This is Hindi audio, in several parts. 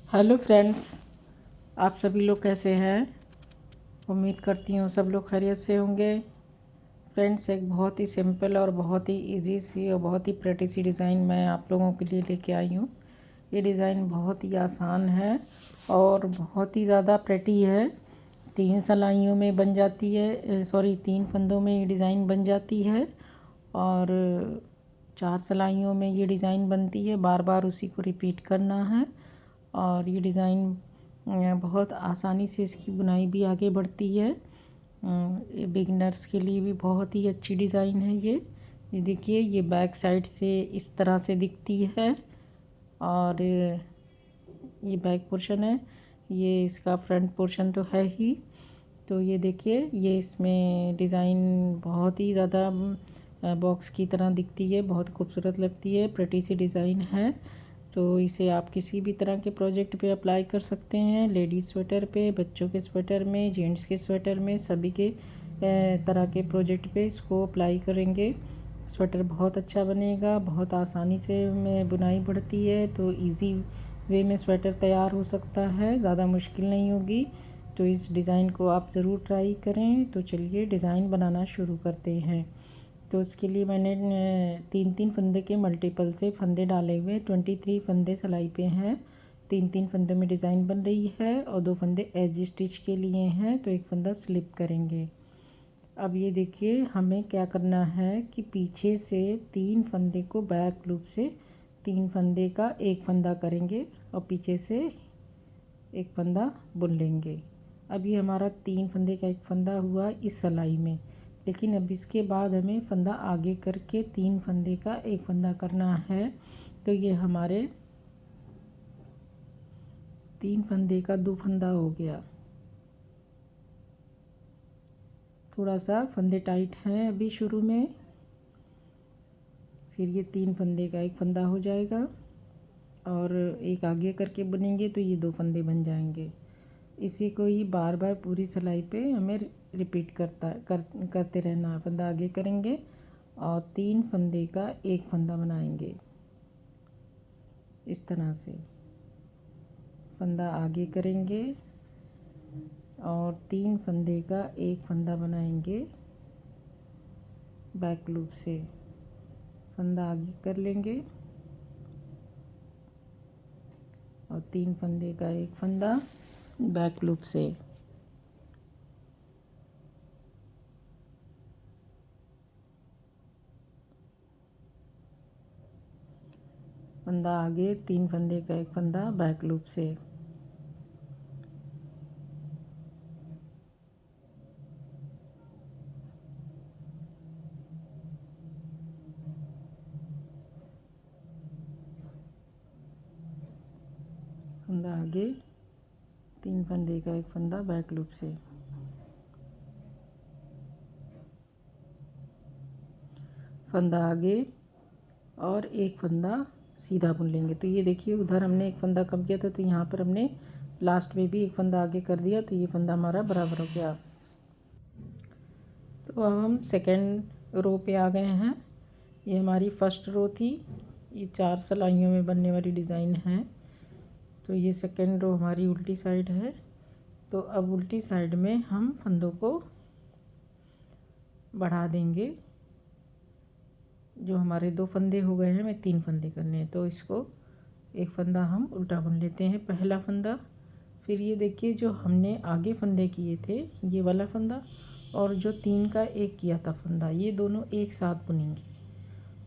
हेलो फ्रेंड्स, आप सभी लोग कैसे हैं। उम्मीद करती हूँ सब लोग खैरियत से होंगे। फ्रेंड्स, एक बहुत ही सिंपल और बहुत ही इजी सी और बहुत ही प्रेटी सी डिज़ाइन मैं आप लोगों के लिए लेके आई हूँ। ये डिज़ाइन बहुत ही आसान है और बहुत ही ज़्यादा प्रेटी है। 3 सिलाइयों में बन जाती है, 3 फंदों में ये डिज़ाइन बन जाती है और 4 सिलाइयों में ये डिज़ाइन बनती है। बार बार उसी को रिपीट करना है और ये डिज़ाइन बहुत आसानी से इसकी बुनाई भी आगे बढ़ती है। बिगिनर्स के लिए भी बहुत ही अच्छी डिज़ाइन है ये देखिए, ये बैक साइड से इस तरह से दिखती है और ये बैक पोर्शन है, ये इसका फ्रंट पोर्शन तो है ही। तो ये देखिए, ये इसमें डिज़ाइन बहुत ही ज़्यादा बॉक्स की तरह दिखती है, बहुत खूबसूरत लगती है, प्रेटी सी डिज़ाइन है। तो इसे आप किसी भी तरह के प्रोजेक्ट पे अप्लाई कर सकते हैं, लेडीज़ स्वेटर पे, बच्चों के स्वेटर में, जेंट्स के स्वेटर में, सभी के तरह के प्रोजेक्ट पे इसको अप्लाई करेंगे। स्वेटर बहुत अच्छा बनेगा, बहुत आसानी से में बुनाई बढ़ती है, तो इजी वे में स्वेटर तैयार हो सकता है, ज़्यादा मुश्किल नहीं होगी। तो इस डिज़ाइन को आप ज़रूर ट्राई करें। तो चलिए डिज़ाइन बनाना शुरू करते हैं। तो उसके लिए मैंने 3-3 फंदे के मल्टीपल से फंदे डाले हुए 23 फंदे सिलाई पे हैं। 3-3 फंदों में डिज़ाइन बन रही है और 2 फंदे एज स्टिच के लिए हैं, तो एक फंदा स्लिप करेंगे। अब ये देखिए, हमें क्या करना है कि पीछे से 3 फंदे को बैक लूप से 3 फंदे का एक फंदा करेंगे और पीछे से एक फंदा बुन लेंगे। अब ये हमारा 3 फंदे का एक फंदा हुआ इस सिलाई में, लेकिन अब इसके बाद हमें फंदा आगे करके 3 फंदे का एक फंदा करना है। तो ये हमारे 3 फंदे का 2 फंदा हो गया। थोड़ा सा फंदे टाइट हैं अभी शुरू में, फिर ये 3 फंदे का एक फंदा हो जाएगा और एक आगे करके बुनेंगे तो ये 2 फंदे बन जाएंगे। इसी को ही बार बार पूरी सिलाई पे हमें रिपीट करते रहना है। फंदा आगे करेंगे और 3 फंदे का एक फंदा बनाएंगे। इस तरह से फंदा आगे करेंगे और 3 फंदे का एक फंदा बनाएंगे। बैक लूप से फंदा आगे कर लेंगे और 3 फंदे का एक फंदा बैक लूप से। फंदा आगे, 3 फंदे का एक फंदा बैक लूप से। फंदा आगे, 3 फंदे का एक फंदा बैक लूप से। फंदा आगे और एक फंदा सीधा बुन लेंगे। तो ये देखिए, उधर हमने एक फंदा कम किया था, तो यहाँ पर हमने लास्ट में भी एक फंदा आगे कर दिया, तो ये फंदा हमारा बराबर हो गया। तो अब हम सेकेंड रो पे आ गए हैं। ये हमारी फर्स्ट रो थी, ये 4 सिलाइयों में बनने वाली डिज़ाइन है। तो ये सेकेंड रो हमारी उल्टी साइड है। तो अब उल्टी साइड में हम फंदों को बढ़ा देंगे। जो हमारे 2 फंदे हो गए हैं, हमें 3 फंदे करने हैं, तो इसको एक फंदा हम उल्टा बुन लेते हैं, पहला फंदा। फिर ये देखिए, जो हमने आगे फंदे किए थे, ये वाला फंदा और जो 3 का एक किया था फंदा, ये दोनों एक साथ बुनेंगे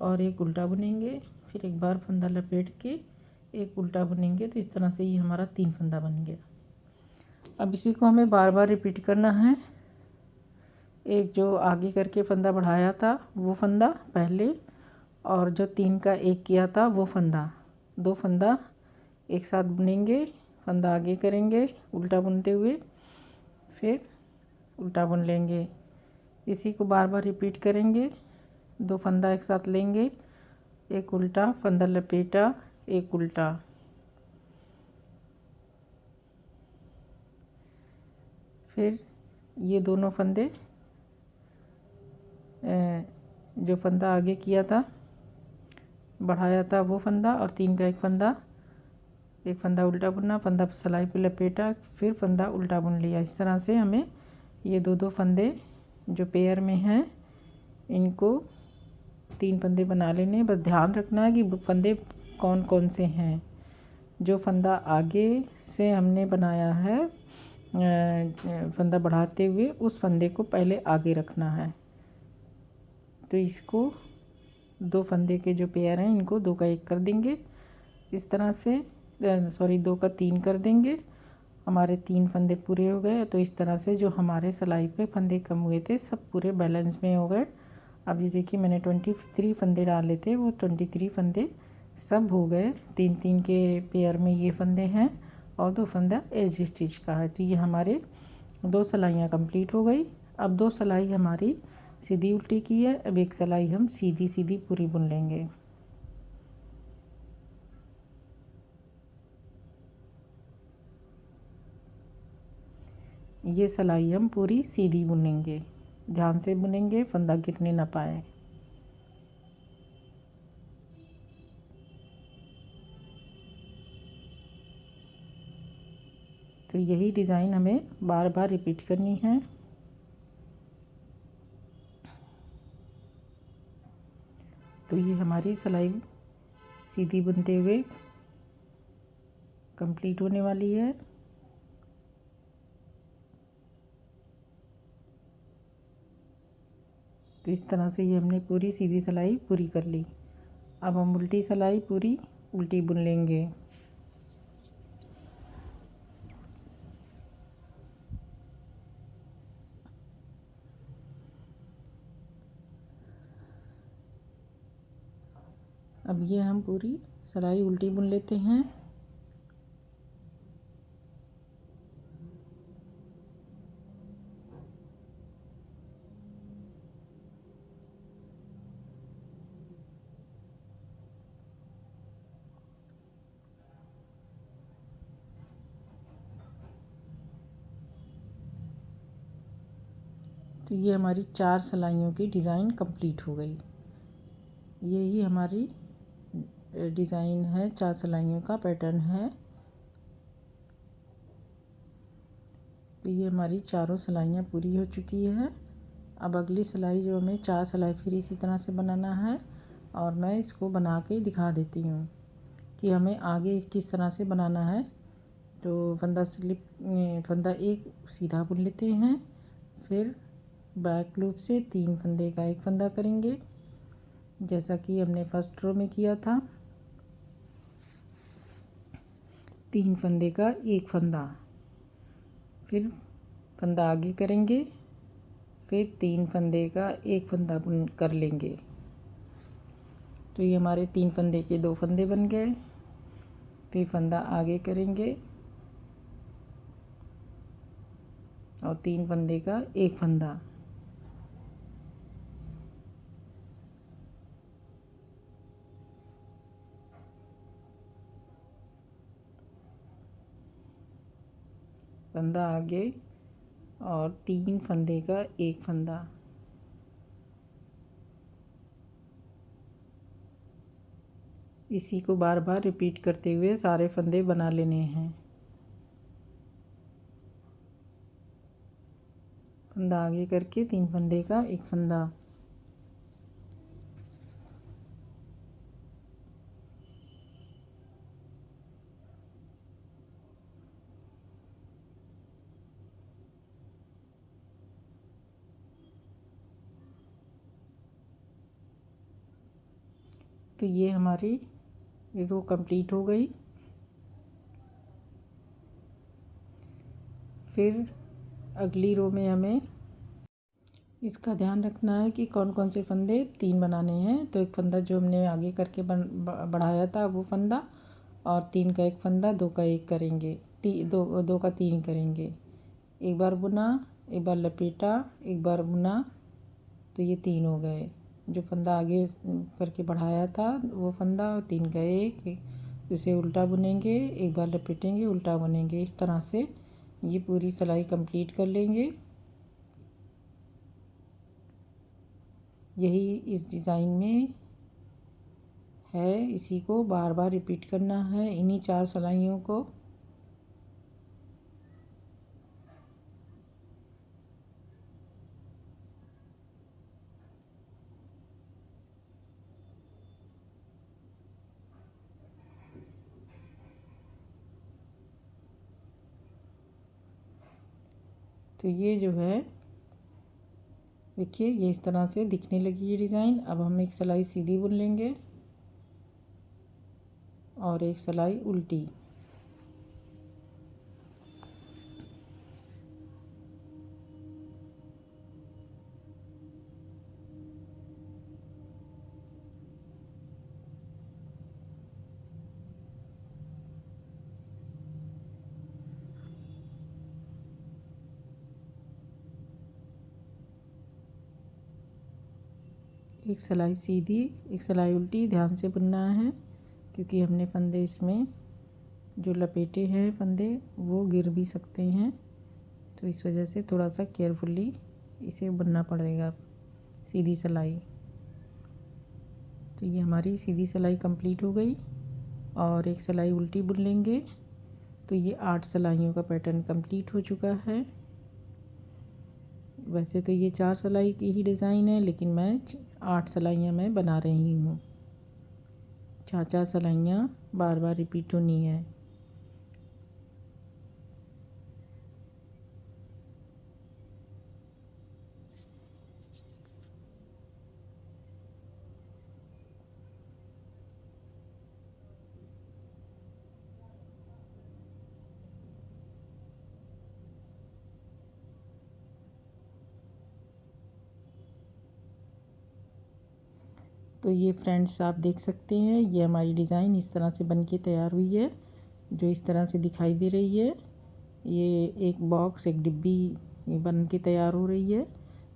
और एक उल्टा बुनेंगे। फिर एक बार फंदा लपेट के एक उल्टा बुनेंगे, तो इस तरह से ये हमारा 3 फंदा बन गया। अब इसी को हमें बार बार रिपीट करना है। एक जो आगे करके फंदा बढ़ाया था वो फंदा पहले, और जो 3 का एक किया था वो फंदा, 2 फंदा एक साथ बुनेंगे। फंदा आगे करेंगे उल्टा बुनते हुए, फिर उल्टा बुन लेंगे। इसी को बार बार रिपीट करेंगे। 2 फंदा एक साथ लेंगे, एक उल्टा, फंदा लपेटा, एक उल्टा। फिर ये दोनों फंदे, जो फंदा आगे किया था बढ़ाया था वो फंदा और 3 का एक फंदा एक फंदा उल्टा बुनना, फंदा सिलाई पे लपेटा, फिर फंदा उल्टा बुन लिया। इस तरह से हमें ये दो फंदे जो पेयर में हैं इनको 3 फंदे बना लेने। बस ध्यान रखना है कि फंदे कौन कौन से हैं। जो फंदा आगे से हमने बनाया है फंदा बढ़ाते हुए, उस फंदे को पहले आगे रखना है। तो इसको 2 फंदे के जो पेयर हैं इनको 2 का 1 कर देंगे इस तरह से, 2 का 3 कर देंगे। हमारे 3 फंदे पूरे हो गए। तो इस तरह से जो हमारे सिलाई पे फंदे कम हुए थे सब पूरे बैलेंस में हो गए। अब ये देखिए मैंने 23 फंदे डाले थे, वो 23 फंदे सब हो गए। 3-3 के पेयर में ये फंदे हैं और 2 फंदा एज स्टिच का है। तो ये हमारे 2 सिलाइयाँ कंप्लीट हो गई। अब 2 सिलाई हमारी सीधी उल्टी की है, अब एक सिलाई हम सीधी सीधी पूरी बुन लेंगे। ये सिलाई हम पूरी सीधी बुनेंगे, ध्यान से बुनेंगे, फंदा गिरने ना पाए। तो यही डिज़ाइन हमें बार बार रिपीट करनी है। तो ये हमारी सिलाई सीधी बुनते हुए कंप्लीट होने वाली है। तो इस तरह से ये हमने पूरी सीधी सिलाई पूरी कर ली। अब हम उल्टी सिलाई पूरी उल्टी बुन लेंगे। अब ये हम पूरी सिलाई उल्टी बुन लेते हैं। तो ये हमारी 4 सिलाइयों की डिज़ाइन कंप्लीट हो गई। यही हमारी डिज़ाइन है, 4 सिलाइयों का पैटर्न है। तो ये हमारी चारों सिलाइयाँ पूरी हो चुकी है। अब अगली सिलाई जो हमें 4 सिलाई फिर इसी तरह से बनाना है और मैं इसको बना के दिखा देती हूँ कि हमें आगे किस तरह से बनाना है। तो फंदा एक सीधा बुन लेते हैं, फिर बैक लूप से 3 फंदे का 1 फंदा करेंगे जैसा कि हमने फर्स्ट रो में किया था। 3 फंदे का 1 फंदा, फिर फंदा आगे करेंगे, फिर 3 फंदे का 1 फंदा बुन कर लेंगे। तो ये हमारे 3 फंदे के 2 फंदे बन गए। फिर फंदा आगे करेंगे और 3 फंदे का 1 फंदा, फंदा आगे और 3 फंदे का 1 फंदा। इसी को बार बार रिपीट करते हुए सारे फंदे बना लेने हैं। फंदा आगे करके 3 फंदे का 1 फंदा, तो ये हमारी रो कंप्लीट हो गई। फिर अगली रो में हमें इसका ध्यान रखना है कि कौन कौन से फंदे 3 बनाने हैं। तो एक फंदा जो हमने आगे करके बढ़ाया था वो फंदा, और 3 का 1 फंदा, 2 का 1 करेंगे, 2 का 3 करेंगे। एक बार बुना, एक बार लपेटा, एक बार बुना, तो ये 3 हो गए। जो फंदा आगे करके बढ़ाया था वो फंदा और 3 का 1, इसे उल्टा बुनेंगे, एक बार लपेटेंगे, उल्टा बुनेंगे। इस तरह से ये पूरी सिलाई कंप्लीट कर लेंगे। यही इस डिज़ाइन में है इसी को बार बार रिपीट करना है, इन्हीं 4 सिलाइयों को। तो ये जो है देखिए, ये इस तरह से दिखने लगी ये डिज़ाइन। अब हम एक सिलाई सीधी बुन लेंगे और एक सिलाई उल्टी। एक सिलाई सीधी, एक सिलाई उल्टी, ध्यान से बुनना है क्योंकि हमने फंदे इसमें जो लपेटे हैं फंदे वो गिर भी सकते हैं, तो इस वजह से थोड़ा सा केयरफुली इसे बुनना पड़ेगा सीधी सिलाई। तो ये हमारी सीधी सिलाई कंप्लीट हो गई और एक सिलाई उल्टी बुन लेंगे। तो ये 8 सिलाइयों का पैटर्न कंप्लीट हो चुका है। वैसे तो ये 4 सिलाई की ही डिज़ाइन है, लेकिन मैं 8 सिलाइयाँ मैं बना रही हूँ। 4 सिलाइयाँ बार बार रिपीट होनी है। तो ये फ्रेंड्स आप देख सकते हैं, ये हमारी डिज़ाइन इस तरह से बन के तैयार हुई है, जो इस तरह से दिखाई दे रही है। ये एक बॉक्स, एक डिब्बी बन के तैयार हो रही है,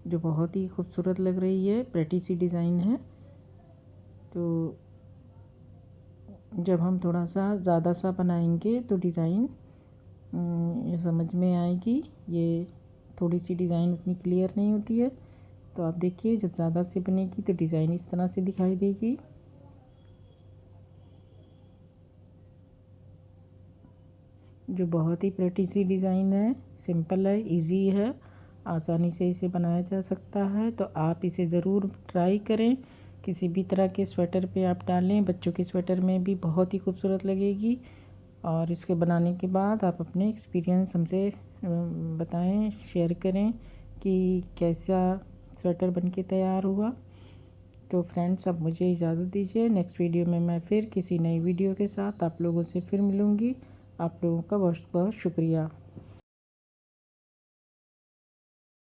जो बहुत ही खूबसूरत लग रही है, प्रेटी सी डिज़ाइन है। तो जब हम थोड़ा सा ज़्यादा सा बनाएंगे तो डिज़ाइन समझ में आएगी। ये थोड़ी सी डिज़ाइन उतनी क्लियर नहीं होती है, तो आप देखिए जब ज़्यादा से बनेगी तो डिज़ाइन इस तरह से दिखाई देगी। जो बहुत ही प्रेटी सी डिज़ाइन है, सिंपल है, इजी है, आसानी से इसे बनाया जा सकता है। तो आप इसे ज़रूर ट्राई करें। किसी भी तरह के स्वेटर पे आप डालें, बच्चों के स्वेटर में भी बहुत ही खूबसूरत लगेगी। और इसके बनाने के बाद आप अपने एक्सपीरियंस हमसे बताएं, शेयर करें कि कैसा स्वेटर बनके तैयार हुआ। तो फ्रेंड्स अब मुझे इजाज़त दीजिए, नेक्स्ट वीडियो में मैं फिर किसी नई वीडियो के साथ आप लोगों से फिर मिलूँगी। आप लोगों का बहुत बहुत शुक्रिया।